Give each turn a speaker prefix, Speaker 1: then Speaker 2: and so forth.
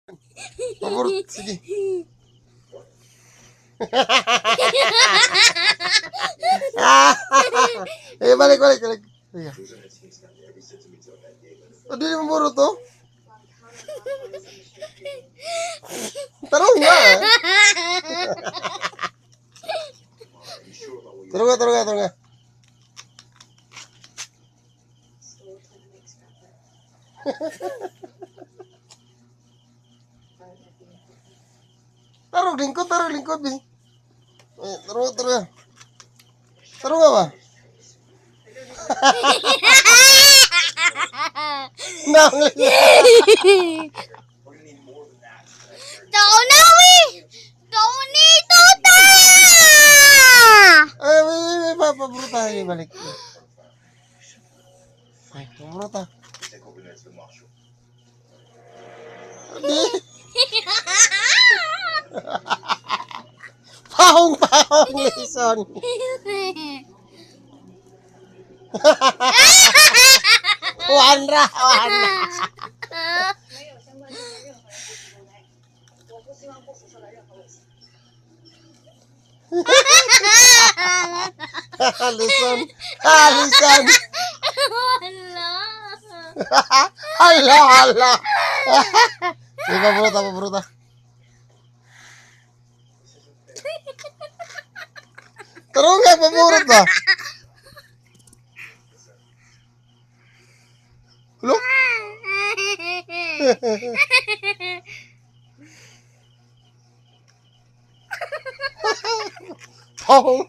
Speaker 1: Pabor, sige. Balik. Sige. O, di mo buro to? Tarong nga. Tarong nga. Tarong lingkod, bi. Tarong nga. Tarong nga ba? Ay, may paburo tayo. Balik. Ay, paburo tayo. Di. Pahong, Lison. Wanda. Lison. Hala. Sige, paburo ta. Tarong nga, paburo ta. Look. Pahong.